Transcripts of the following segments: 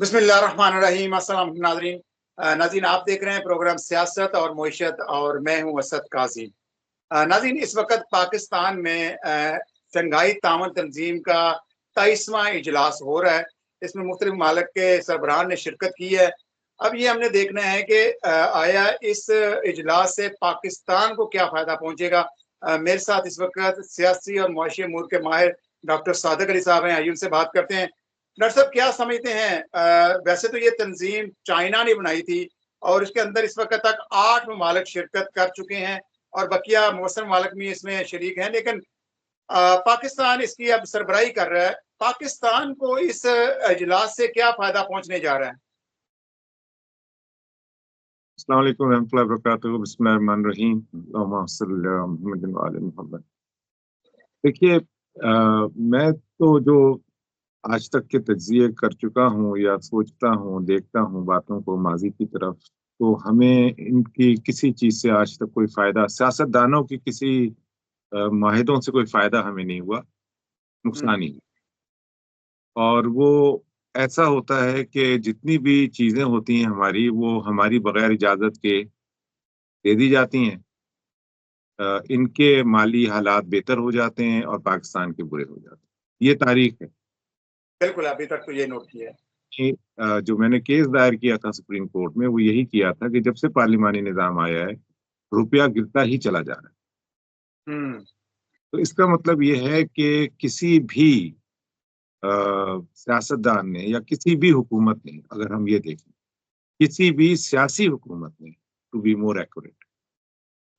बिस्मिल्लाहिर्रहमानिर्रहीम। अस्सलाम नाज़रीन। नाज़रीन, आप देख रहे हैं प्रोग्राम सियासत और मईशत और मैं हूं असद काजी। नाज़रीन, इस वक्त पाकिस्तान में शंघाई तामन तंजीम का 23वां इजलास हो रहा है। इसमें मुख्तलिफ मालिक के सरबराहान ने शिरकत की है। अब ये हमने देखना है कि आया इस इजलास से पाकिस्तान को क्या फ़ायदा पहुंचेगा। मेरे साथ इस वक्त सियासी और मुआशी अमूर के माहिर डॉक्टर सादिक अली साहब हैं। आइए उनसे बात करते हैं। डॉक्टर साहब, क्या समझते हैं? वैसे तो ये तंजीम चाइना ने बनाई थी और इसके अंदर इस वक्त तक 8 ममालिक शिरकत कर चुके हैं और बकिया मौसम मालिक भी इसमें शरीक हैं, लेकिन पाकिस्तान इसकी अब सरबराही कर रहा है। पाकिस्तान को इस इजलास से क्या फायदा पहुंचने जा रहा है? अस्सलाम वालेकुम रहमतुल्लाहि व बरकातुहू। बिस्मिल्लाहिर्रहमानिर्रहीम। अल्लाहुम्मा सल्लि अला मुहम्मदिन व आले मोहम्मद। देखिए, मैं तो जो आज तक के तज्ज़िये कर चुका हूँ या सोचता हूँ, देखता हूँ बातों को माज़ी की तरफ, तो हमें इनकी किसी चीज़ से आज तक कोई फ़ायदा, सियासतदानों की किसी मुआहिदों से कोई फ़ायदा हमें नहीं हुआ, नुकसान ही। और वो ऐसा होता है कि जितनी भी चीज़ें होती हैं हमारी, वो हमारी बगैर इजाज़त के दे दी जाती हैं। इनके माली हालात बेहतर हो जाते हैं और पाकिस्तान के बुरे हो जाते हैं। ये तारीख है बिल्कुल, अभी तक तो ये नोट किया है। कि जो मैंने केस दायर किया था सुप्रीम कोर्ट में, वो यही किया था कि जब से पार्लिमानी निज़ाम आया है, रुपया गिरता ही चला जा रहा है। हम्म। तो इसका मतलब ये है कि किसी भी सियासतदान ने या किसी भी हुकूमत ने, अगर हम ये देखें, किसी भी सियासी हुकूमत ने, टू बी मोर एक्यूरेट,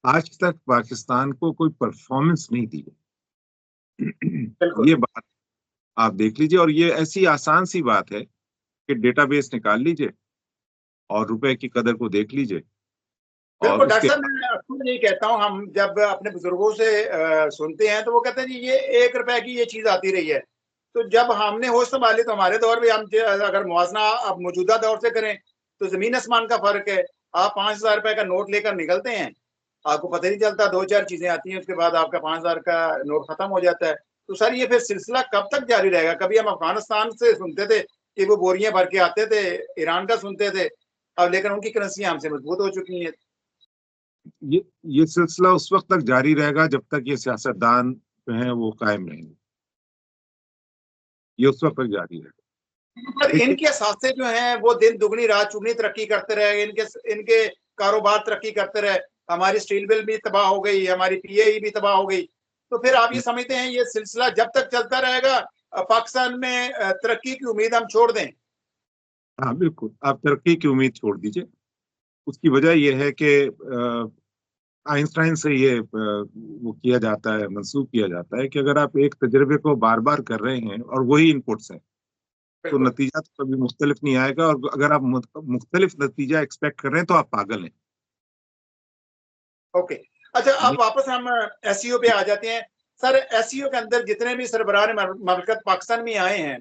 आज तक पाकिस्तान को कोई परफॉर्मेंस नहीं दी है। बिल्कुल। ये बात आप देख लीजिए, और ये ऐसी आसान सी बात है कि डेटाबेस निकाल लीजिए और रुपए की कदर को देख लीजिए और बिल्कुल डॉक्टर उसके साहब, बाद। मैं अक्सर यही कहता हूँ, हम जब अपने बुजुर्गों से सुनते हैं तो वो कहते हैं जी ये 1 रुपए की ये चीज आती रही है। तो जब हमने होश संभाली तो हमारे दौर में हम अगर मुआवजा अब मौजूदा दौर से करें तो जमीन आसमान का फर्क है। आप 5,000 रुपए का नोट लेकर निकलते हैं, आपको पता ही नहीं चलता, 2-4 चीजें आती हैं, उसके बाद आपका 5,000 का नोट खत्म हो जाता है। तो सर, ये फिर सिलसिला कब तक जारी रहेगा? कभी हम अफगानिस्तान से सुनते थे कि वो बोरियां भर के आते थे, ईरान का सुनते थे, अब लेकिन उनकी करेंसियां हमसे मजबूत हो चुकी हैं। ये ये सिलसिला उस वक्त तक जारी रहेगा जब तक ये सियासतदान जो हैं वो कायम रहेंगे। ये उस वक्त तक जारी रहेगा। पर देखिए, इनके साथे जो हैं वो दिन दुगनी रात चुगनी तरक्की करते रहे, इनके इनके कारोबार तरक्की करते रहे। हमारी स्टील मिल भी तबाह हो गई, हमारी पीएई भी तबाह हो गई। तो फिर आप ये समझते हैं ये सिलसिला जब तक चलता रहेगा, पाकिस्तान में तरक्की की उम्मीद हम छोड़ दें? हाँ बिल्कुल, आप तरक्की की उम्मीद छोड़ दीजिए। उसकी वजह यह है कि आइंस्टाइन से ये वो किया जाता है, मंसूब किया जाता है कि अगर आप एक तजर्बे को बार बार कर रहे हैं और वही इनपुट्स हैं, तो बिल्कुल। नतीजा तो कभी मुख्तलिफ नहीं आएगा। और अगर आप मुख्तलिफ नतीजा एक्सपेक्ट कर रहे हैं तो आप पागल हैं। ओके। अच्छा, अब ये वापस हम एसईओ पे आ जाते हैं। सर, एसईओ के अंदर जितने भी सरबराह ममलकत पाकिस्तान में आए हैं,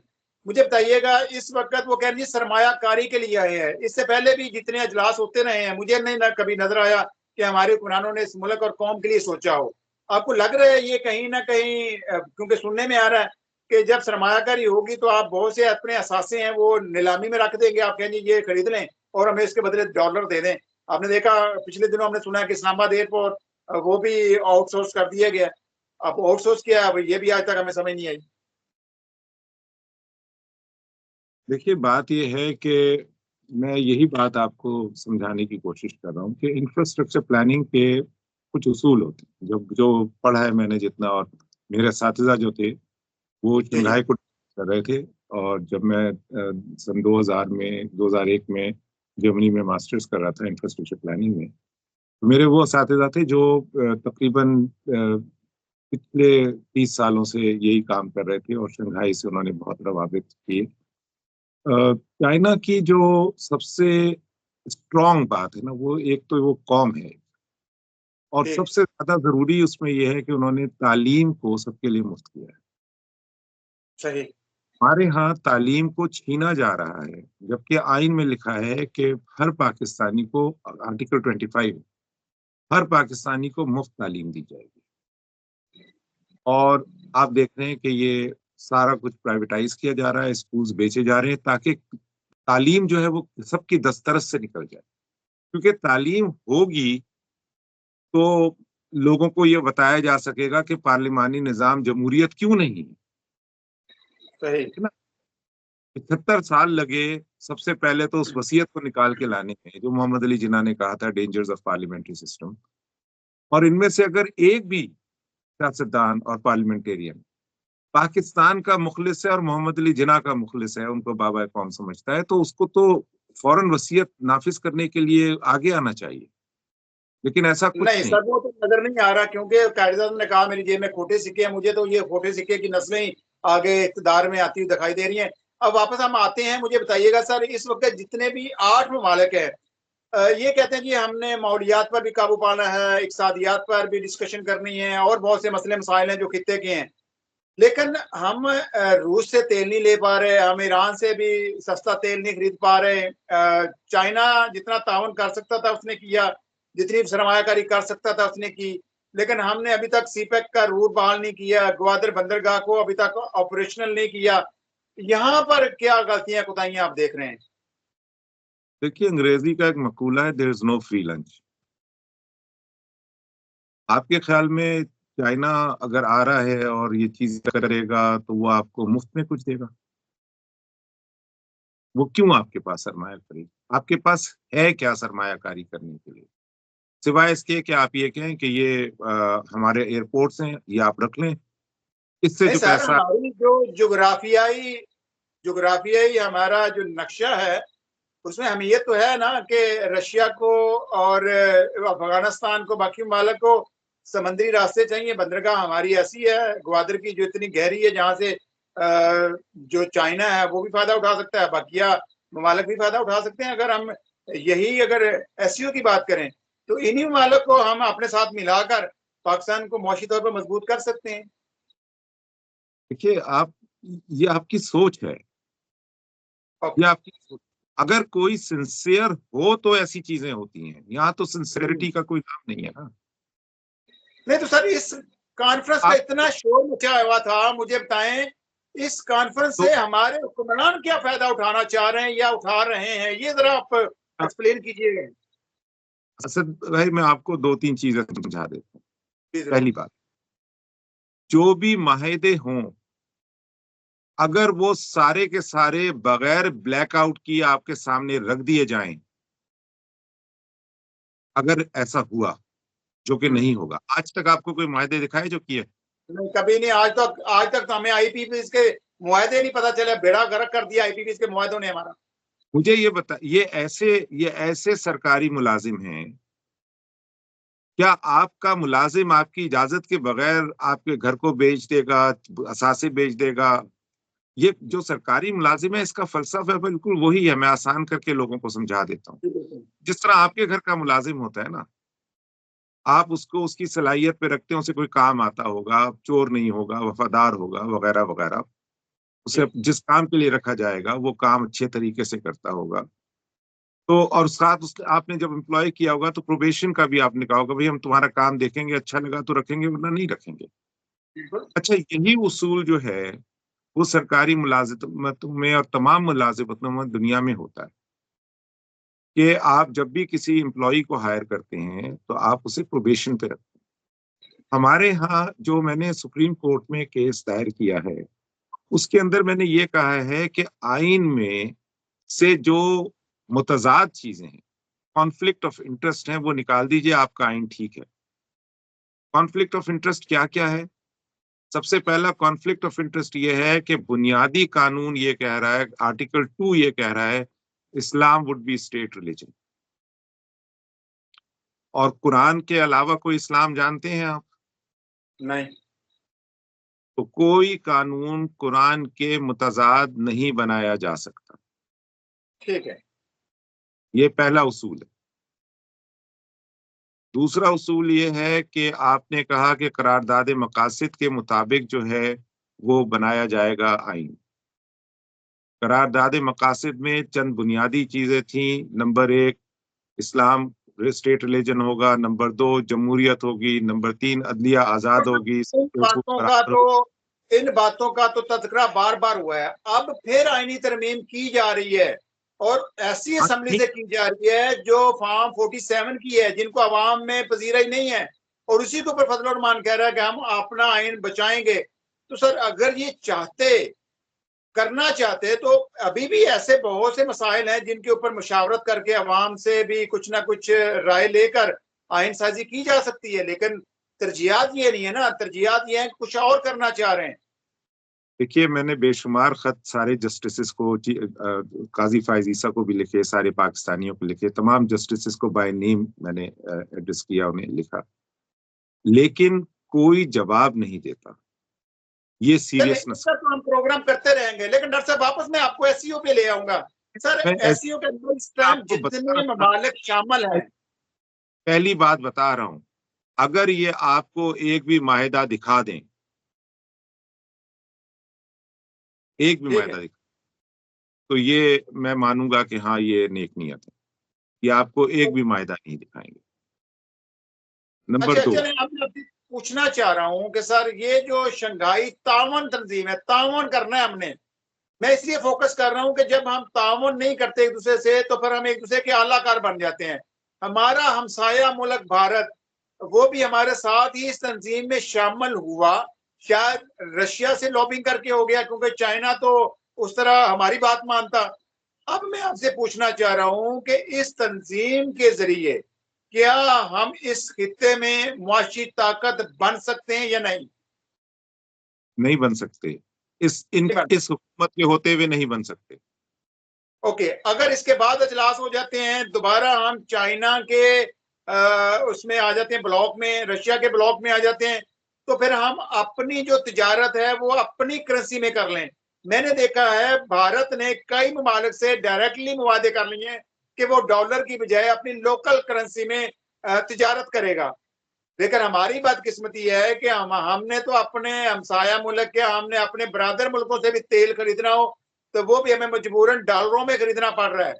मुझे बताइएगा, इस वक्त वो कह रही है सरमायाकारी के लिए आए हैं। इससे पहले भी जितने अजलास होते रहे हैं, मुझे नहीं कभी नजर आया कि हमारे हुक्मरानों ने इस मुल्क और कौम के लिए सोचा हो। आपको लग रहा है ये कहीं ना कहीं, क्योंकि सुनने में आ रहा है कि जब सरमायाकारी होगी तो आप बहुत से अपने असासे हैं वो नीलामी में रख देंगे, आप कहेंगे ये खरीद लें और हमें इसके बदले डॉलर दे दें। आपने देखा, पिछले दिनों हमने सुना कि इस्लामाबाद एयरपोर्ट वो भी आउटसोर्स कर दिया गया। अब आउटसोर्स किया, अब ये भी आज तक हमें समझ नहीं आई। देखिए, बात यह है कि मैं यही बात आपको समझाने की कोशिश कर रहा हूँ कि इंफ्रास्ट्रक्चर प्लानिंग के कुछ उसूल होते हैं। जो जो पढ़ा है मैंने जितना, और मेरे साथीजा जो थे वो जी जी। शंघाई को कर रहे थे। और जब मैं सन 2000 में 2001 में जर्मनी में मास्टर्स कर रहा था इंफ्रास्ट्रक्चर प्लानिंग में, तो मेरे वो साथीजा थे जो तकरीबन पिछले 30 सालों से यही काम कर रहे थे और शंघाई से उन्होंने बहुत प्रभावित किए। चाइना की जो सबसे स्ट्रॉन्ग बात है ना, वो एक तो वो कौम है, और ठीक। सबसे ज्यादा जरूरी उसमें यह है कि उन्होंने तालीम को सबके लिए मुफ्त किया है। सही। हमारे यहाँ तालीम को छीना जा रहा है, जबकि आइन में लिखा है कि हर पाकिस्तानी को, आर्टिकल 25, हर पाकिस्तानी को मुफ्त तालीम दी जाएगी। और आप देख रहे हैं कि ये सारा कुछ प्राइवेटाइज किया जा रहा है, स्कूल्स बेचे जा रहे हैं ताकि तालीम जो है वो सबकी दस्तरस से निकल जाए, क्योंकि तालीम होगी तो लोगों को ये बताया जा सकेगा कि पार्लिमानी निज़ाम जमहूरियत क्यों नहीं है। सही। है ना? 75 साल लगे सबसे पहले तो उस वसीयत को निकाल के लाने में जो मोहम्मद अली जिन्ना ने कहा था, डेंजर्स ऑफ पार्लियामेंट्री सिस्टम। और इनमें से अगर एक भी सियासतदान और पार्लियामेंटेरियन पाकिस्तान का मुखलिस है और मोहम्मद अली जिन्ना का मुखलिस है, उनको बाबा कौम समझता है, तो उसको तो फौरन वसीयत नाफिज करने के लिए आगे आना चाहिए, लेकिन ऐसा कुछ नहीं नहीं। सर, वो तो नजर नहीं आ रहा, क्योंकि कायदे आज़म ने कहा मेरी जेब में खोटे सिक्के हैं। मुझे तो ये खोटे सिक्के की नस्लें ही आगे इक़्तिदार में आती हुई दिखाई दे रही हैं। अब वापस हम आते हैं, मुझे बताइएगा सर, इस वक्त जितने भी 8 ममालिक हैं, ये कहते हैं कि हमने माहौलियात पर भी काबू पाना है, इक़्तिसादियात पर भी डिस्कशन करनी है, और बहुत से मसले मसाइल हैं जो खित्ते के हैं। लेकिन हम रूस से तेल नहीं ले पा रहे, हम ईरान से भी सस्ता तेल नहीं खरीद पा रहे। चाइना जितना ताउन कर सकता था उसने किया, जितनी सरमायाकारी कर सकता था उसने की, लेकिन हमने अभी तक सीपेक का रूट बहाल नहीं किया, ग्वादर बंदरगाह को अभी तक ऑपरेशनल नहीं किया। यहाँ पर क्या गलतियां कोताहियां आप देख रहे हैं? देखिए, अंग्रेजी का एक मकूला है, there is no free lunch. आपके ख्याल में चाइना अगर आ रहा है और ये चीज करेगा तो वो आपको मुफ्त में कुछ देगा? वो क्यों आपके पास सरमाया करेगा? आपके पास है क्या सरमायाकारी करने के लिए, सिवाय इसके कि आप ये कहें कि ये हमारे एयरपोर्ट्स हैं, ये आप रख लें, इससे नहीं जो सर, पैसा। हमारी जो जुग्राफियाई जुग्राफियाई हमारा जो नक्शा है, उसमें हम ये तो है ना कि रशिया को और अफगानिस्तान को, बाकी ममालिक को समंदरी रास्ते चाहिए। बंदरगाह हमारी ऐसी है ग्वादर की जो इतनी गहरी है, जहां से जो चाइना है वो भी फायदा उठा सकता है, बाकिया ममालिक भी फायदा उठा सकते हैं। अगर हम यही अगर एससीओ की बात करें, तो इन्हीं ममालिक को हम अपने साथ मिलाकर पाकिस्तान को मुआशी तौर पर मजबूत कर सकते हैं। देखिए, आप, ये आपकी सोच है, ये आपकी सोच। अगर कोई सिंसियर हो तो ऐसी चीजें होती हैं, यहाँ तो सिंसियरिटी का कोई काम नहीं है ना। नहीं तो सर, इस कॉन्फ्रेंस पे आप इतना शोर मचा हुआ था, मुझे बताएं इस कॉन्फ्रेंस तो से हमारे हुक्मरान क्या फायदा उठाना चाह रहे हैं या उठा रहे हैं, ये जरा आप एक्सप्लेन कीजिए। असद भाई, मैं आपको दो तीन चीजें समझा देता हूँ। जी जरूर। पहली बात, जो भी माहिदे हों, अगर वो सारे के सारे बगैर ब्लैकआउट किए आपके सामने रख दिए जाएं, अगर ऐसा हुआ, जो कि नहीं होगा, आज तक आपको कोई मायदे दिखाए जो किए? नहीं, कभी नहीं। आज तक तो हमें आईपीपीएस के मुआहदे नहीं पता चले, बेड़ा गर्क कर दिया आईपीपीएस के मुआहदों ने हमारा। मुझे ये बता, ये ऐसे सरकारी मुलाजिम हैं, क्या आपका मुलाजिम आपकी इजाजत के बगैर आपके घर को बेच देगा, असासे बेच देगा? ये जो सरकारी मुलाजिम है, इसका फलसफा बिल्कुल वही है। मैं आसान करके लोगों को समझा देता हूँ। जिस तरह आपके घर का मुलाजिम होता है ना, आप उसको उसकी सलाहियत पे रखते हैं, उसे कोई काम आता होगा, चोर नहीं होगा, वफादार होगा, वगैरह वगैरह। उसे जिस काम के लिए रखा जाएगा वो काम अच्छे तरीके से करता होगा। तो और साथ उस आपने जब एम्प्लॉय किया होगा तो प्रोबेशन का भी आपने कहा होगा, भाई हम तुम्हारा काम देखेंगे, अच्छा लगा तो रखेंगे, वरना नहीं रखेंगे। अच्छा, यही उसूल जो है वो सरकारी मुलाजिमतों में और तमाम मुलाजिमतों में दुनिया में होता है कि आप जब भी किसी एम्प्लॉय को हायर करते हैं तो आप उसे प्रोबेशन पे रखते हैं। हमारे यहाँ जो मैंने सुप्रीम कोर्ट में केस दायर किया है, उसके अंदर मैंने ये कहा है कि आइन में से जो मुतजाद चीजें हैं, कॉन्फ्लिक्ट ऑफ इंटरेस्ट है, वो निकाल दीजिए, आपका आइन ठीक है। कॉन्फ्लिक्ट ऑफ इंटरेस्ट क्या क्या है? सबसे पहला कॉन्फ्लिक्ट ऑफ इंटरेस्ट ये है कि बुनियादी कानून ये कह रहा है, आर्टिकल 2 ये कह रहा है, इस्लाम वुड बी स्टेट रिलीजन। और कुरान के अलावा कोई इस्लाम जानते हैं आप? नहीं। तो कोई कानून कुरान के मुतजाद नहीं बनाया जा सकता। ठीक है। ये पहला उसूल है। दूसरा उसूल ये है कि आपने कहा कि करारदाद मकासिद के मुताबिक जो है वो बनाया जाएगा आइन। करारदाद मकासिद में चंद बुनियादी चीजें थी। नंबर 1, इस्लाम स्टेट रिलीजन होगा। नंबर 2, जमहूरियत होगी। नंबर 3, अदलिया आजाद होगी। इन बातों का तो इन बातों का तो तज़किरा बार बार हुआ है, अब फिर आईनी तरमीम की जा रही है और ऐसी हाँ, असम्बली नहीं, से की जा रही है जो फॉर्म 47 की है, जिनको अवाम में पजीरा ही नहीं है, और उसी के ऊपर फजल रहमान कह रहा है कि हम अपना आइन बचाएंगे। तो सर अगर ये करना चाहते तो अभी भी ऐसे बहुत से मसाइल हैं जिनके ऊपर मुशावरत करके अवाम से भी कुछ ना कुछ राय लेकर आइन साजी की जा सकती है, लेकिन तरजीहात ये नहीं है ना, तरजीहात ये है कुछ और करना चाह रहे हैं। देखिए, मैंने बेशुमार खत सारे जस्टिसेस को, काजी फायज ईसा को भी लिखे, सारे पाकिस्तानियों को लिखे, तमाम जस्टिसेस को बाय नेम मैंने एड्रेस किया, उन्हें लिखा, लेकिन कोई जवाब नहीं देता। ये चलिए सीरियसनेस। इसका तो हम प्रोग्राम करते रहेंगे, लेकिन डॉक्टर साहब वापस मैं आपको एसईओ पे ले आऊंगा। सर मैं एसईओ के अंदर इस टाइम आपको बता जितने रहा ममालिक शामिल था, हैं। पहली बात बता रहा हूं, अगर ये आपको एक भी माहिदा दिखा दें, एक भी ठीक है। माहिदा दिखा, तो ये मैं मानूंगा कि हाँ, ये नेक नियत है। ये आपको एक भी माहिदा नहीं दिखाएंगे। नंबर अच्छा दो, चलें, अब मैं पूछना चाह रहा हूं कि सर ये जो शंघाई तावन तंजीम है, तावन करना है हमने। मैं इसलिए फोकस कर रहा हूं कि जब हम तावन नहीं करते एक दूसरे से तो फिर हम एक दूसरे के आलाकार बन जाते हैं। हमारा हमसाया मुल्क भारत, वो भी हमारे साथ ही इस तंजीम में शामिल हुआ। शायद रशिया से लॉबिंग करके हो गया, क्योंकि चाइना तो उस तरह हमारी बात मानता। अब मैं आपसे पूछना चाह रहा हूं कि इस तंजीम के जरिए क्या हम इस खित्ते में मुआशी ताकत बन सकते हैं या नहीं? नहीं बन सकते। इस हुकूमत के होते हुए नहीं बन सकते। ओके, अगर इसके बाद अजलास हो जाते हैं, दोबारा हम चाइना के उसमें आ जाते हैं, ब्लॉक में, रशिया के ब्लॉक में आ जाते हैं, तो फिर हम अपनी जो तिजारत है वो अपनी करेंसी में कर लें। मैंने देखा है भारत ने कई ममालिक से डायरेक्टली मुवादे कर लिए हैं कि वो डॉलर की बजाय अपनी लोकल करेंसी में तिजारत करेगा। लेकिन हमारी बदकिस्मती है कि हमने तो अपने हमसाया मुल्क के, हमने अपने बरादर मुल्कों से भी तेल खरीदना हो तो वो भी हमें मजबूरन डॉलरों में खरीदना पड़ रहा है।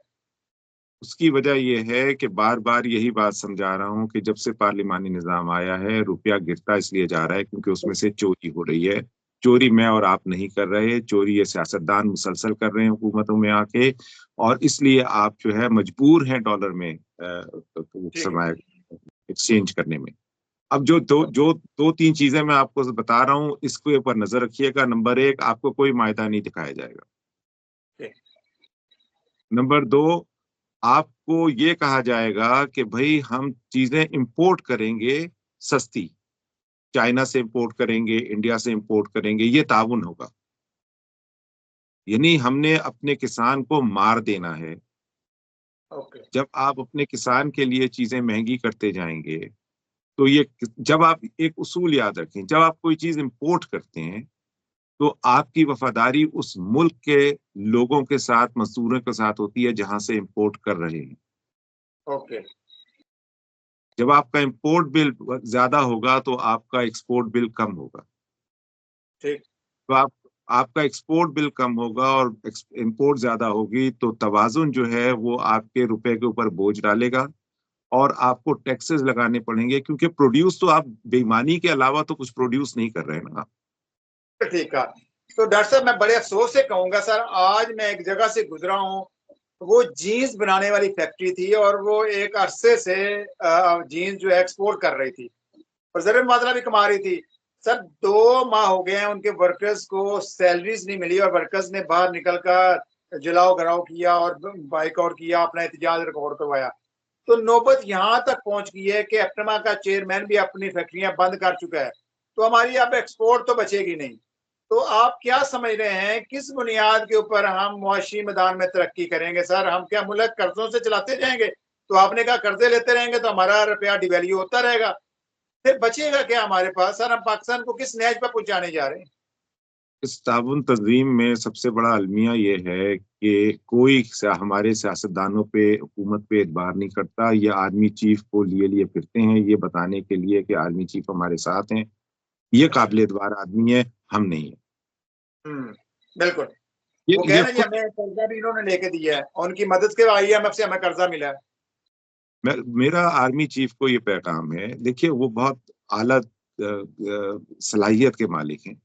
उसकी वजह यह है कि बार बार यही बात समझा रहा हूं कि जब से पार्लिमानी निजाम आया है, रुपया गिरता इसलिए जा रहा है क्योंकि उसमें से चोरी हो रही है। चोरी मैं और आप नहीं कर रहे, चोरी ये सियासतदान मुसलसल कर रहे हैं हुकूमतों में आके, और इसलिए आप जो है मजबूर हैं डॉलर में ठीक है। सरमाया एक्सचेंज करने में। अब जो तीन चीजें मैं आपको बता रहा हूँ, इसके ऊपर नजर रखिएगा। नंबर एक, आपको कोई मायदा नहीं दिखाया जाएगा। ठीक। नंबर दो, आपको ये कहा जाएगा कि भाई हम चीजें इंपोर्ट करेंगे सस्ती, चाइना से इंपोर्ट करेंगे, इंडिया से इंपोर्ट करेंगे, ये ताउन होगा। यानी हमने अपने किसान को मार देना है। ओके। जब आप अपने किसान के लिए चीजें महंगी करते जाएंगे, तो ये, जब आप एक उसूल याद रखें, जब आप कोई चीज इंपोर्ट करते हैं तो आपकी वफादारी उस मुल्क के लोगों के साथ, मजदूरों के साथ होती है जहां से इंपोर्ट कर रहे हैं। ओके। जब आपका इंपोर्ट बिल ज्यादा होगा तो आपका एक्सपोर्ट बिल कम होगा। ठीक। तो आपका एक्सपोर्ट बिल कम होगा और इंपोर्ट ज्यादा होगी, तो तवाजुन जो है वो आपके रुपए के ऊपर बोझ डालेगा और आपको टैक्सेस लगाने पड़ेंगे, क्योंकि प्रोड्यूस तो आप बेईमानी के अलावा तो कुछ प्रोड्यूस नहीं कर रहे हैं ना। ठीक है। तो डॉक्टर साहब मैं बड़े अफसोस से कहूंगा सर, आज मैं एक जगह से गुजरा हूँ, वो जीन्स बनाने वाली फैक्ट्री थी और वो एक अरसे से जीन्स जो है एक्सपोर्ट कर रही थी और जरूर मात्रा भी कमा रही थी। सर 2 माह हो गए हैं उनके वर्कर्स को सैलरीज नहीं मिली और वर्कर्स ने बाहर निकल कर जलाओ घराव किया और बाइकआउट किया, अपना एहतजाज रिकॉर्ड करवाया। तो नौबत यहाँ तक पहुंच गई है कि एप्टमा का चेयरमैन भी अपनी फैक्ट्रियां बंद कर चुका है। तो हमारी अब एक्सपोर्ट तो बचेगी नहीं। तो आप क्या समझ रहे हैं किस बुनियाद के ऊपर हम मुआशी मैदान में तरक्की करेंगे? सर हम क्या मुल्क कर्जों से चलाते जाएंगे? तो आपने कहा कर्जे लेते रहेंगे तो हमारा रुपया डिवैल्यू होता रहेगा, फिर बचेगा क्या हमारे पास? सर हम पाकिस्तान को किस नहज पर पहुंचाने जा रहे हैं? इस ताउन तंजीम में सबसे बड़ा अलमिया ये है कि कोई हमारे सियासतदानों पे, हुकूमत पे एतबार नहीं करता। ये आर्मी चीफ को लिए लिए फिरते हैं ये बताने के लिए कि आर्मी चीफ हमारे साथ हैं, ये अच्छा। काबिल एतबार आदमी है, हम नहीं है। बिल्कुल। वो कह ये रहे हैं जी खुद, हमें कर्जा भी इन्होंने लेके दिया है, उनकी मदद के IMF से हमें कर्जा मिला है। मेरा आर्मी चीफ को ये पैगाम है, देखिए वो बहुत आला सलाहियत के मालिक हैं,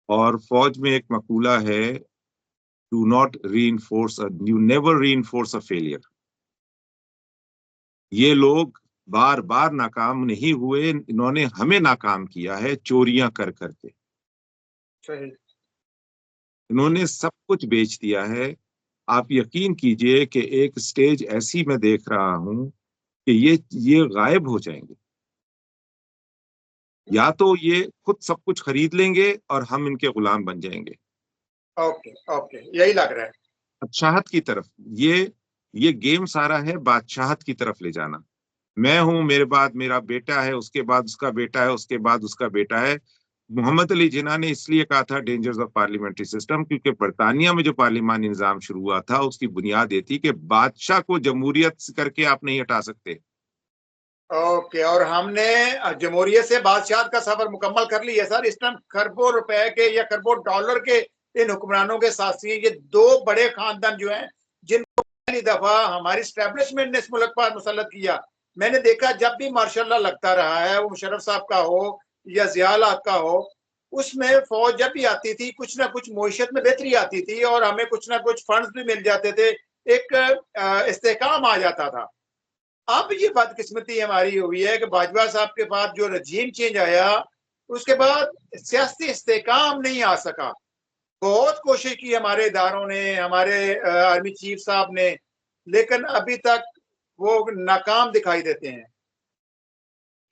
और फौज में एक मकूला है Do not reinforce you never reinforce a failure. ये लोग बार बार नाकाम नहीं हुए, इन्होंने हमें नाकाम किया है चोरियां कर करके। सही। इन्होंने सब कुछ बेच दिया है। आप यकीन कीजिए कि एक स्टेज ऐसी मैं देख रहा हूं कि ये गायब हो जाएंगे, या तो ये खुद सब कुछ खरीद लेंगे और हम इनके गुलाम बन जाएंगे। ओके ओके, यही लग रहा है। बादशाहत की तरफ ये गेम सारा है, बादशाहत की तरफ ले जाना। मैं हूं, मेरे बाद मेरा बेटा है, उसके बाद उसका बेटा है, उसके बाद उसका बेटा है। मोहम्मद अली जिन्ना ने इसलिए कहा था डेंजर्स ऑफ पार्लियामेंट्री सिस्टम, क्योंकि बरतानिया में जो पार्लिमानी निजाम शुरू हुआ था उसकी बुनियाद ये थी कि बादशाह को जमहूरियत करके आप नहीं हटा सकते। ओके, और हमने जमहूरियत से बादशाह का सफर मुकम्मल कर लिया सर। इस टाइम खरबों रुपए के या खरबों डॉलर के इन हुक्मरानों के साथ ये दो बड़े खानदान जो हैं, जिनको पहली दफा हमारी स्टैब्लिशमेंट ने इस मुल्क पर मुसल्लत किया। मैंने देखा जब भी मार्शल लगता रहा है, वो मुशर्रफ साहब का हो या जिया का हो, उसमें फौज जब भी आती थी कुछ ना कुछ मईशत में बेहतरी आती थी और हमें कुछ ना कुछ फंड्स भी मिल जाते थे, एक इस्तेहकाम आ जाता था। अब ये बदकिस्मती हमारी हुई है कि बाजवा साहब के बाद जो रजीम चेंज आया, उसके बाद सियासी इस्तेहकाम नहीं आ सका। बहुत कोशिश की हमारे इदारों ने, हमारे आर्मी चीफ साहब ने, लेकिन अभी तक वो नाकाम दिखाई देते हैं।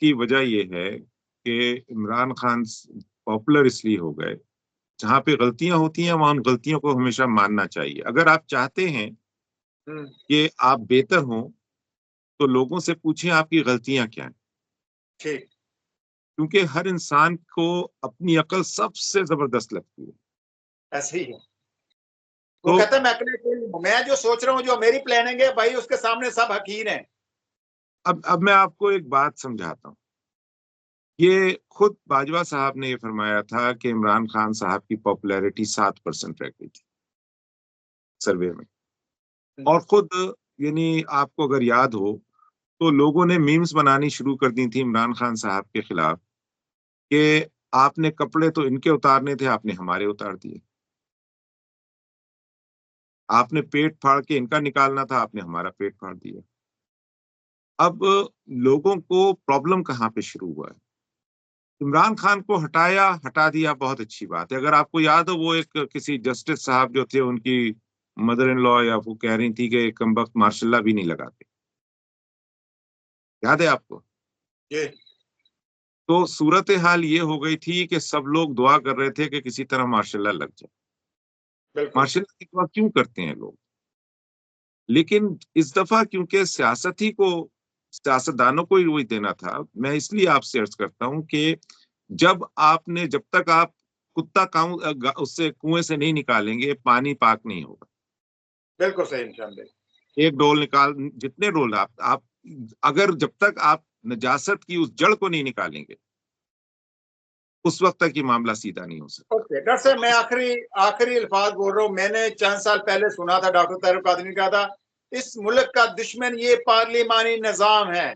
की वजह ये है कि इमरान खान पॉपुलर इसलिए हो गए, जहां पे गलतियां होती हैं वहां उन गलतियों को हमेशा मानना चाहिए। अगर आप चाहते हैं कि आप बेहतर हो तो लोगों से पूछें आपकी गलतियां क्या हैं, ठीक। क्योंकि हर इंसान को अपनी अकल सबसे जबरदस्त लगती है। ऐसे ही है। वो तो कहता है मैं अकेले हूं, मैं जो सोच रहा हूँ, जो मेरी प्लानिंग है भाई, उसके सामने सब हकीर हैं। अब मैं आपको एक बात समझाता हूँ। ये खुद बाजवा साहब ने ये फरमाया था कि इमरान खान साहब की पॉपुलैरिटी 7% रह गई थी सर्वे में। और खुद यानी आपको अगर याद हो तो लोगों ने मीम्स बनानी शुरू कर दी थी इमरान खान साहब के खिलाफ कि आपने कपड़े तो इनके उतारने थे, आपने हमारे उतार दिए। आपने पेट फाड़ के इनका निकालना था, आपने हमारा पेट फाड़ दिया। अब लोगों को प्रॉब्लम कहाँ पे शुरू हुआ है? इमरान खान को हटा दिया, बहुत अच्छी बात है। अगर आपको याद हो, वो एक किसी जस्टिस साहब जो थे, उनकी मदर इन लॉ या वो कह रही थी कि कमबख्त मार्शल्ला भी नहीं लगाते, याद है आपको? ये तो सूरत हाल ये हो गई थी कि सब लोग दुआ कर रहे थे कि किसी तरह मार्शल्ला लग जाए। बिल्कुल। मार्शल्ला की दुआ क्यों करते हैं लोग? लेकिन इस दफा क्योंकि सियासतदानों को ही वही देना था, मैं इसलिए आपसे अर्ज करता हूं कि जब तक आप कुत्ता उससे कुएं से नहीं निकालेंगे, पानी पाक नहीं होगा। बिल्कुल सही निशानदेही। एक डोल निकाल, जितने डोल आप अगर जब तक आप नजासत की उस जड़ को नहीं निकालेंगे, उस वक्त तक ये मामला सीधा नहीं हो सकता। ओके डॉक्टर साहब, मैं आखिरी आखिरी अल्फाज बोल रहा हूँ। मैंने चंद साल पहले सुना था, डॉक्टर तारिक कादरी ने कहा था, इस मुल्क का दुश्मन ये पार्लिमानी निजाम है।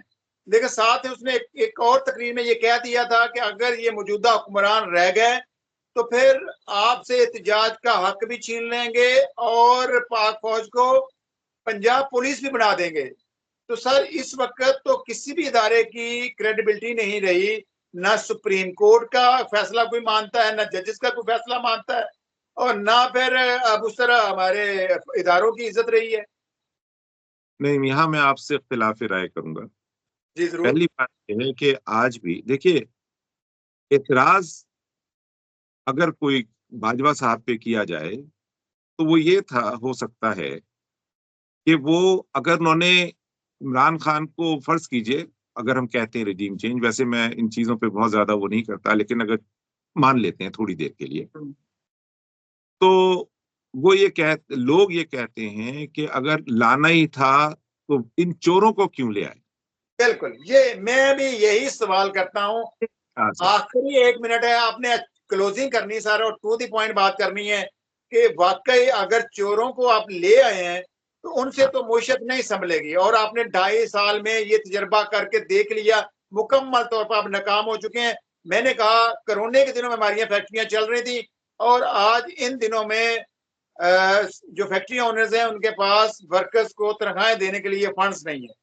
लेकिन साथ ही उसने एक और तकरीर में ये कह दिया था कि अगर ये मौजूदा हुक्मरान रह गए तो फिर आपसे एहतजाज का हक भी छीन लेंगे और पाक फौज को पंजाब पुलिस भी बना देंगे। तो सर, इस वक्त तो किसी भी इदारे की क्रेडिबिलिटी नहीं रही। ना सुप्रीम कोर्ट का फैसला कोई मानता है, ना जजेस का कोई फैसला मानता है, और ना फिर अब उस तरह हमारे इदारों की इज्जत रही है। नहीं, यहाँ मैं आपसे इख्तिलाफ राय करूंगा। जी जरूर। पहली बात यह है कि आज भी देखिए, एतराज अगर कोई बाजवा साहब पे किया जाए तो वो ये था, हो सकता है कि वो अगर उन्होंने इमरान खान को, फर्ज कीजिए अगर हम कहते हैं रजीम चेंज, वैसे मैं इन चीजों पे बहुत ज्यादा वो नहीं करता, लेकिन अगर मान लेते हैं थोड़ी देर के लिए, तो लोग ये कहते हैं कि अगर लाना ही था तो इन चोरों को क्यों ले आए? बिल्कुल, ये मैं भी यही सवाल करता हूँ। हाँ सर। आखिरी 1 मिनट है, आपने क्लोजिंग करनी सर, और टू द पॉइंट बात करनी है कि वाकई अगर चोरों को आप ले आए हैं तो उनसे हाँ, तो मुश्त नहीं संभलेगी। और आपने 2.5 साल में ये तजर्बा करके देख लिया, मुकम्मल तौर पर आप नाकाम हो चुके हैं। मैंने कहा कोरोना के दिनों में हमारी फैक्ट्रियां चल रही थी, और आज इन दिनों में जो फैक्ट्री ओनर्स हैं उनके पास वर्कर्स को तनख्वाहें देने के लिए फंड्स नहीं है।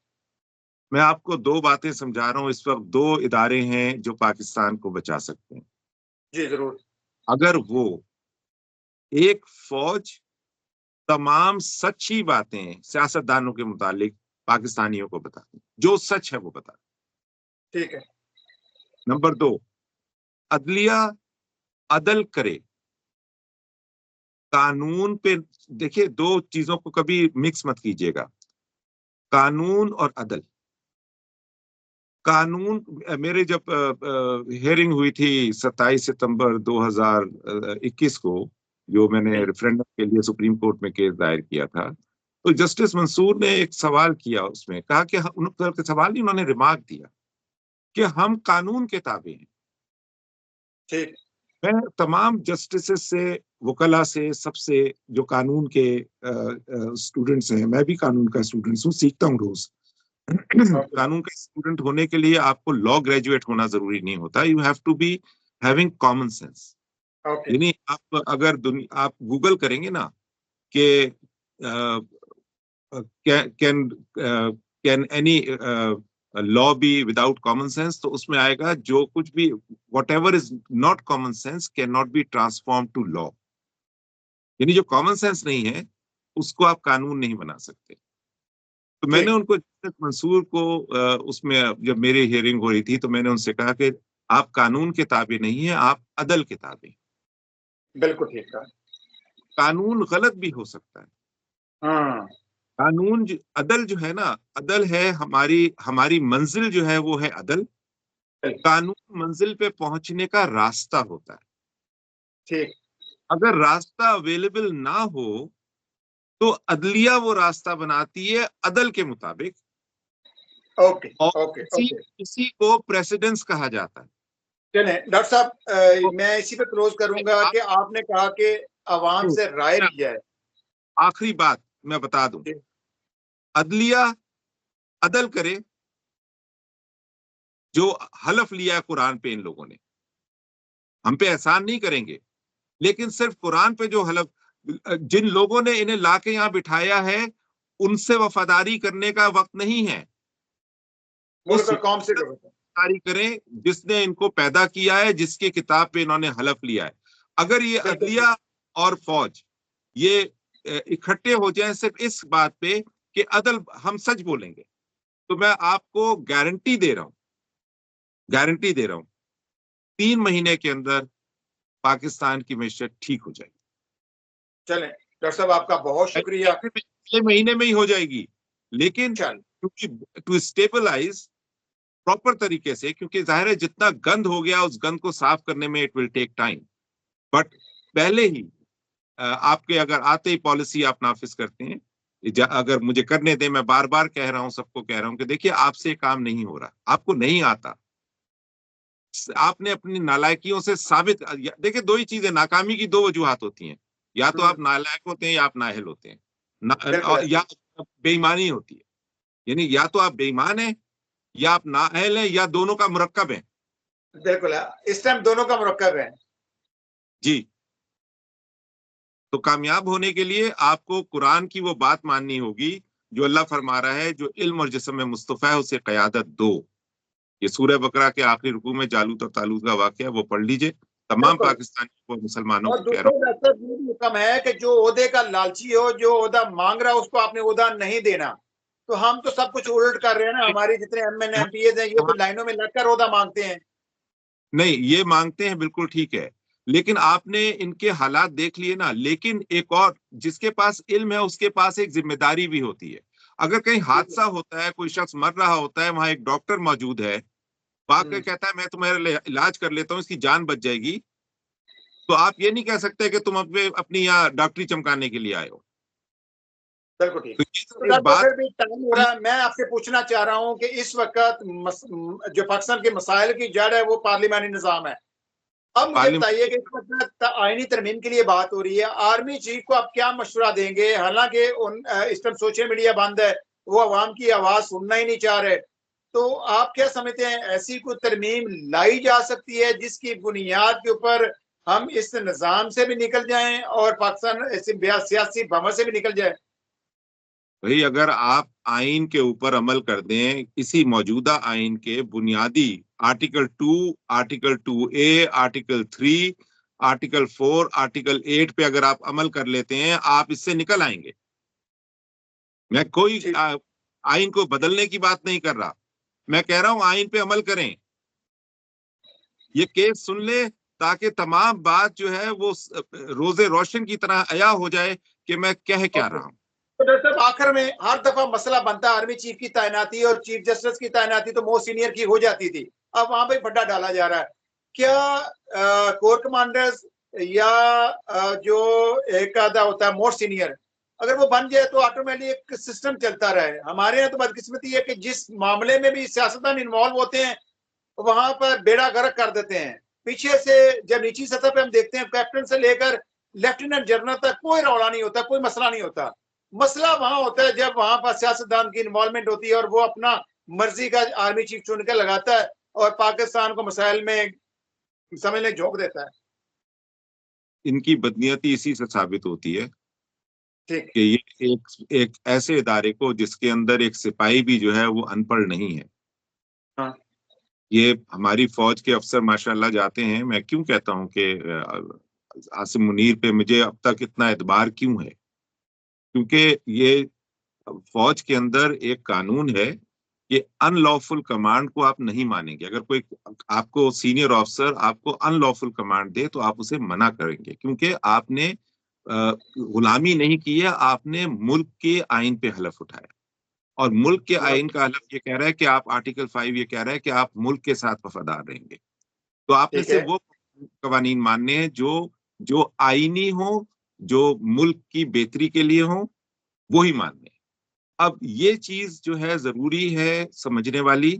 मैं आपको दो बातें समझा रहा हूँ। इस वक्त दो इदारे हैं जो पाकिस्तान को बचा सकते हैं। जी जरूर। अगर वो एक फौज तमाम सच्ची बातें सियासतदानों के मुतालिक पाकिस्तानियों को बताती, जो सच है वो बता। ठीक है। नंबर दो, अदलिया अदल करे, कानून पे। देखिए, दो चीजों को कभी मिक्स मत कीजिएगा, कानून और अदल। कानून, मेरे जब हियरिंग हुई थी 27 सितंबर 2021 को, जो मैंने रेफरेंडम के लिए सुप्रीम कोर्ट में केस दायर किया था, तो जस्टिस मंसूर ने एक सवाल किया, उसमें कहा कि उनके सवाल नहीं, उन्होंने रिमार्क दिया कि हम कानून के ताबे हैं। ठीक। मैं तमाम जस्टिस से, वकला से, सबसे जो कानून के स्टूडेंट्स हैं, मैं भी कानून का स्टूडेंट हूँ, सीखता हूँ रोज। कानून का स्टूडेंट होने के लिए आपको लॉ ग्रेजुएट होना जरूरी नहीं होता, you have to be having common sense. यानी आप अगर आप गूगल करेंगे ना कि can any law be without common sense, तो उसमें आएगा जो कुछ भी, whatever is not common sense can not be transform to law. यानी जो कॉमन सेंस नहीं है उसको आप कानून नहीं बना सकते। तो मैंने उनको, मंसूर को, उसमें जब मेरी हियरिंग हो रही थी तो मैंने उनसे कहा कि आप कानून के ताबे नहीं है, आप अदल के ताबे। बिल्कुल ठीक है। कानून गलत भी हो सकता है। हाँ। कानून अदल जो है ना, अदल है हमारी मंजिल जो है वो है अदल। कानून मंजिल पे पहुंचने का रास्ता होता है। ठीक। अगर रास्ता अवेलेबल ना हो तो अदलिया वो रास्ता बनाती है अदल के मुताबिक। ओके और ओके ओके। इसी को प्रेसिडेंस कहा जाता है। चले डॉक्टर साहब, मैं इसी पे क्लोज करूंगा कि आपने कहा कि आवाम से राय ली जाए। आखिरी बात मैं बता दूं, अदलिया अदल करे, जो हलफ लिया है कुरान पे इन लोगों ने, हम पे एहसान नहीं करेंगे, लेकिन सिर्फ कुरान पे जो हलफ, जिन लोगों ने इन्हें लाके यहां बिठाया है उनसे वफादारी करने का वक्त नहीं है। उस कौम से वफादारी करें जिसने इनको पैदा किया है, जिसके किताब पे इन्होंने हलफ लिया है। अगर ये अदलिया और फौज ये इकट्ठे हो जाएं सिर्फ इस बात पे कि अदल, हम सच बोलेंगे, तो मैं आपको गारंटी दे रहा हूं, गारंटी दे रहा हूं, 3 महीने के अंदर पाकिस्तान की मैशत ठीक हो जाएगी। चलें डॉक्टर साहब, आपका बहुत शुक्रिया। 6 महीने में ही हो जाएगी, लेकिन क्योंकि टू स्टेबलाइज प्रॉपर तरीके से, क्योंकि जाहिर है जितना गंद हो गया उस गंद को साफ करने में it will take time, but पहले ही आपके अगर आते ही पॉलिसी आप नाफिज करते हैं, अगर मुझे करने दें, मैं बार बार कह रहा हूं, सबको कह रहा हूं कि देखिए आपसे काम नहीं हो रहा, आपको नहीं आता, आपने अपनी नालायकियों से साबित, देखिए दो ही चीजें, नाकामी की दो वजूहात होती हैं, या तो आप नालायक होते हैं या आप नाअहल होते हैं, या बेईमानी होती है। यानी या तो आप बेईमान हैं या आप नाअहल हैं या दोनों का मुरक्कब है। बिल्कुल, इस टाइम दोनों का मुरक्कब है जी। तो कामयाब होने के लिए आपको कुरान की वो बात माननी होगी जो अल्लाह फरमा रहा है, जो इल्म और जिस्म में मुस्तफा है उसे क़यादत दो। ये सूरह बकरा के आखिरी रुकू में जालूत और तालूत का वाक़या है, वो पढ़ लीजिए। तमाम पाकिस्तानी मुसलमानों को कह रहा हूँ, हुक्म है कि जो ओहदे का लालची हो, जो ओहदा मांग रहा है, उसको आपने ओहदा नहीं देना। तो हम तो सब कुछ उलट कर रहे हैं ना, हमारे जितने एमएन एमपीएस हैं ये तो लाइनों में लगकर ओहदा मांगते हैं। नहीं, ये मांगते हैं, बिल्कुल ठीक है, लेकिन आपने इनके हालात देख लिए ना। लेकिन एक और, जिसके पास इल्म है उसके पास एक जिम्मेदारी भी होती है। अगर कहीं हादसा होता है, कोई शख्स मर रहा होता है, वहां एक डॉक्टर मौजूद है, भाग कहता है मैं तुम्हारा इलाज कर लेता हूँ, इसकी जान बच जाएगी, तो आप ये नहीं कह सकते कि तुम अपनी यहाँ डॉक्टरी चमकाने के लिए आए हो। बिल्कुल ठीक। तो फिर भी टाइम हो रहा है, मैं आपसे पूछना चाह रहा हूँ कि इस वक्त जो पाकिस्तान के मसाइल की जड़ है वो पार्लियामानी निजाम है। अब मुझे बताइए कि इस वक्त आईनी तरमीम के लिए बात हो रही है, आर्मी चीफ को आप क्या मशवरा देंगे? हालांकि इस टाइम सोशल मीडिया बंद है, वो अवाम की आवाज सुनना ही नहीं चाह रहे, तो आप क्या समझते हैं, ऐसी कोई तरमीम लाई जा सकती है जिसकी बुनियाद के ऊपर हम इस निज़ाम से भी निकल जाएं और पाकिस्तान ऐसे सियासी भंवर से भी निकल जाए? भाई अगर आप आइन के ऊपर अमल कर दें, इसी मौजूदा आइन के बुनियादी article 2, article 2A, article 3, article 4, article 8 पे अगर आप अमल कर लेते हैं, आप इससे निकल आएंगे। मैं कोई आइन को बदलने की बात नहीं कर रहा, मैं कह रहा हूं आइन पे अमल करें। ये केस सुन ले ताकि तमाम बात जो है वो रोजे रोशन की तरह अया हो जाए कि मैं कह क्या रहा हूं। तो डॉक्टर साहब, आखिर में हर दफा मसला बनता है, आर्मी चीफ की तैनाती और चीफ जस्टिस की तैनाती तो मोस्ट सीनियर की हो जाती थी, अब वहां पे फड्डा डाला जा रहा है। क्या कोर कमांडर्स या जो एक आधा होता है मोस्ट सीनियर, अगर वो बन जाए तो ऑटोमेटिकली एक सिस्टम चलता रहे? हमारे यहाँ तो बदकिस्मती है कि जिस मामले में भी सियासतदान इन्वॉल्व होते हैं वहां पर बेड़ा गर्क कर देते हैं। पीछे से जब नीची सतह पे हम देखते हैं, कैप्टन से लेकर लेफ्टिनेंट जनरल तक कोई रौला नहीं होता, कोई मसला नहीं होता। मसला वहां होता है जब वहां पर सियासतदान की इन्वॉल्वमेंट होती है और वो अपना मर्जी का आर्मी चीफ चुनकर लगाता है और पाकिस्तान को मसाइल में समझने झोंक देता है। इनकी बदनीयती इसी से साबित होती है ठीक। कि ये एक ऐसे इदारे को जिसके अंदर एक सिपाही भी जो है वो अनपढ़ नहीं है। हाँ। ये हमारी फौज के अफसर माशाल्लाह जाते हैं। मैं क्यों कहता हूं कि आसिम मुनीर पे मुझे अब तक इतना एतबार क्यों है, क्योंकि ये फौज के अंदर एक कानून है कि अनलॉफुल कमांड को आप नहीं मानेंगे। अगर कोई आपको सीनियर ऑफिसर आपको अनलॉफुल कमांड दे तो आप उसे मना करेंगे, क्योंकि आपने गुलामी नहीं की है, आपने मुल्क के आइन पे हलफ उठाया। और मुल्क के आइन का हलफ ये कह रहा है कि आप आर्टिकल 5 ये कह रहा है कि आप मुल्क के साथ वफादार रहेंगे। तो आपने ठीक सिर्फ है। वो कवानीन मानने हैं जो जो आईनी हो, जो मुल्क की बेहतरी के लिए हो, वो ही मानने हैं। अब ये चीज जो है जरूरी है समझने वाली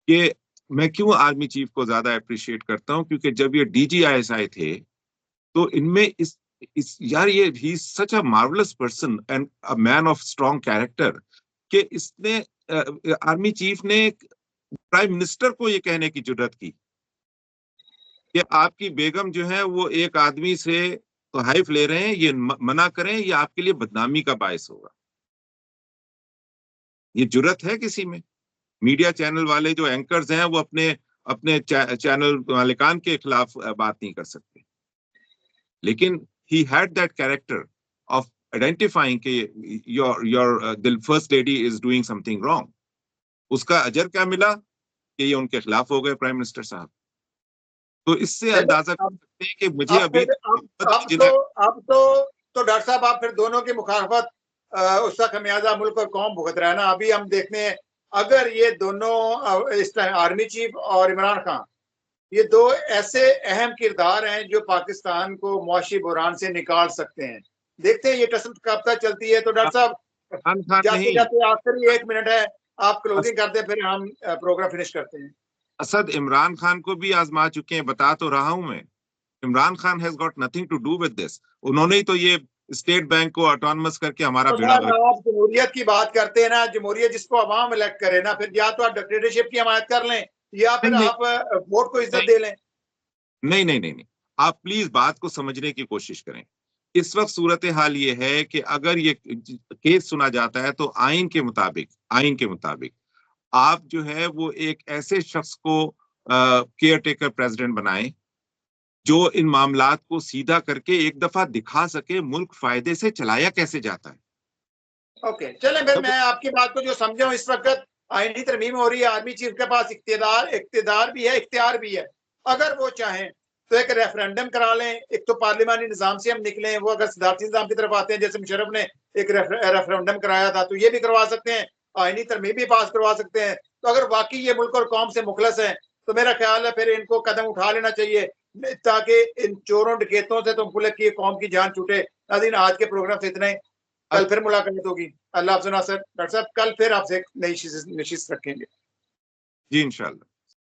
कि मैं क्यों आर्मी चीफ को ज्यादा अप्रिशिएट करता हूं, क्योंकि जब ये DGISI थे तो इनमें इस यार ये ही such a marvellous person and a man of strong character कि इसने आर्मी चीफ ने प्राइम मिनिस्टर को ये कहने की जुर्रत की कि आपकी बेगम जो है वो एक आदमी से तोहफा ले रहे हैं, ये मना करें, ये आपके लिए बदनामी का बायस होगा। ये जुर्रत है किसी में? मीडिया चैनल वाले जो एंकर्स हैं वो अपने अपने चैनल मालिकान के खिलाफ बात नहीं कर सकते, लेकिन he had that character of identifying कि your the first lady is doing something wrong. उसका अजर क्या मिला कि ये उनके खिलाफ हो गए प्राइम मिनिस्टर साहब। तो इससे अंदाजा कर सकते हैं कि मुझे अब अभी फिर अब तो डॉक्टर साहब, आप फिर दोनों की मुखालफत उसका खमियाजा मुल्क और कौम भुगत रहा है ना। अभी हम देखते हैं, अगर ये दोनों इस टाइम आर्मी चीफ और इमरान खान, ये दो ऐसे अहम किरदार हैं जो पाकिस्तान को मुआशी बुहरान से निकाल सकते हैं। देखते हैं ये टसल कब तक चलती है। तो डॉक्टर साहब, इमरान खान जाते नहीं, जाते आखिरी 1 मिनट है, आप क्लोजिंग कर दें, फिर हम प्रोग्राम फिनिश करते हैं। असद इमरान खान को भी आजमा चुके हैं, बता तो रहा हूं मैं। Imran Khan has got nothing to do with this. उन्होंने ही तो ये स्टेट बैंक को ऑटोनोमस करके हमारा तो बेड़ा सर, आप जमहूरियत की बात करते हैं ना, जमहूरियत जिसको अवाम इलेक्ट करे ना, फिर या तो आप डिक्टेटरशिप की हमायत कर लें या फिर नहीं आप वोट को इज्जत नहीं दे लें। नहीं नहीं नहीं नहीं, आप प्लीज बात को समझने की कोशिश करें। इस वक्त सूरत हाल ये है कि अगर ये केस सुना जाता है तो आइन के मुताबिक आप जो है वो एक ऐसे शख्स को केयर टेकर प्रेसिडेंट बनाएं जो इन मामलात को सीधा करके एक दफा दिखा सके मुल्क फायदे से चलाया कैसे जाता है। ओके, चलें फिर। तब मैं आपकी बात को जो समझा हूं, इस वक्त आईनी तरमीम हो रही है, आर्मी चीफ के पास इख्तियार भी है, इख्तियार भी है। अगर वो चाहें तो एक रेफरेंडम करा लें। एक तो पार्लियामानी निजाम से हम निकलें, वो अगर सदारती निजाम की तरफ आते हैं, जैसे मुशर्रफ ने एक रेफरेंडम कराया था, तो ये भी करवा सकते हैं, आईनी तरमीम भी पास करवा सकते हैं। तो अगर वाकई ये मुल्क और कौम से मुखलस है तो मेरा ख्याल है फिर इनको कदम उठा लेना चाहिए, ताकि इन चोरों डकैतों से तो मुल्क की कौम की जान छूटे। नाज़रीन, आज के प्रोग्राम से इतना ही। कल फिर मुलाकात होगी। अल्लाह हाफ़िज़ नासिर। डॉक्टर साहब, कल फिर आपसे एक नई नशिस्त रखेंगे। जी इंशाल्लाह।